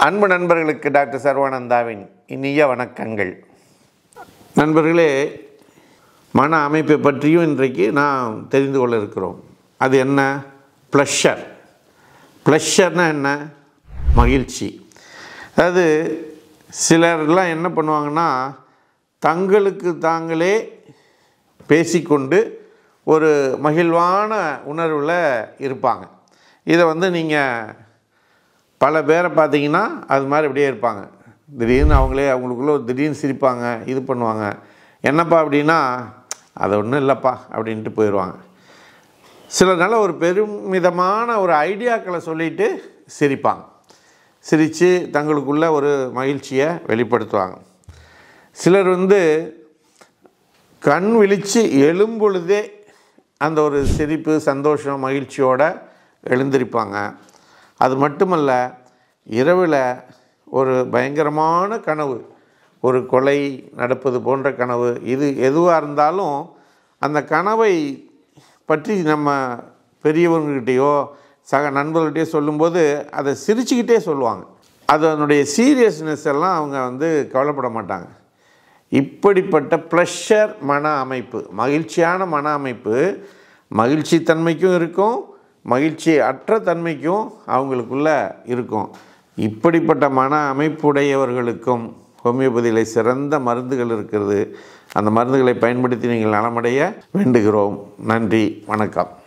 அன்பு நண்பர்களுக்கு டாக்டர் சர்வானந்தாவின் இனிய வணக்கங்கள். நண்பர்களே, மன அமைப்பை பற்றியும் இன்றைக்கு நாம் தெரிந்து கொள்ள இருக்கிறோம். அது என்ன? ப்ளஷர். ப்ளஷர்னா என்ன? மகிழ்ச்சி. அதாவது சிலர்லாம் என்ன பண்ணுவாங்கன்னா, தங்களுக்கு தாங்களே பேசிக்கொண்டு ஒரு மகிழ்வான உணர்வில் இருப்பாங்க. இதை நீங்கள் பல பேரை பார்த்தீங்கன்னா அது மாதிரி அப்படியே இருப்பாங்க. திடீர்னு அவங்களுக்குள்ளே திடீர்னு சிரிப்பாங்க, இது பண்ணுவாங்க. என்னப்பா அப்படின்னா, அது ஒன்றும் இல்லைப்பா அப்படின்ட்டு போயிடுவாங்க. சிலர்னால ஒரு பெருமிதமான ஒரு ஐடியாக்களை சொல்லிட்டு சிரிப்பாங்க. சிரித்து தங்களுக்குள்ள ஒரு மகிழ்ச்சியை வெளிப்படுத்துவாங்க. சிலர் கண் விழித்து எழும்பொழுதே அந்த ஒரு சிரிப்பு, சந்தோஷம், மகிழ்ச்சியோடு எழுந்திருப்பாங்க. அது மட்டுமல்ல, இரவில் ஒரு பயங்கரமான கனவு, ஒரு கொலை நடப்பது போன்ற கனவு, இது எதுவாக இருந்தாலும் அந்த கனவை பற்றி நம்ம பெரியவங்ககிட்டேயோ சக நண்பர்கள்கிட்டயோ சொல்லும்போது அதை சிரிச்சுக்கிட்டே சொல்லுவாங்க. அதனுடைய சீரியஸ்னஸ் எல்லாம் அவங்க கவலைப்பட மாட்டாங்க. இப்படிப்பட்ட ப்ளஷர் மன அமைப்பு, மகிழ்ச்சியான மன அமைப்பு, மகிழ்ச்சி தன்மைக்கும் இருக்கும், மகிழ்ச்சி அற்ற தன்மைக்கும் அவங்களுக்குள்ள இருக்கும். இப்படிப்பட்ட மன அமைப்புடையவர்களுக்கும் ஹோமியோபதியில் சிறந்த மருந்துகள் இருக்கிறது. அந்த மருந்துகளை பயன்படுத்தி நீங்கள் நலமடைய வேண்டுகிறோம். நன்றி, வணக்கம்.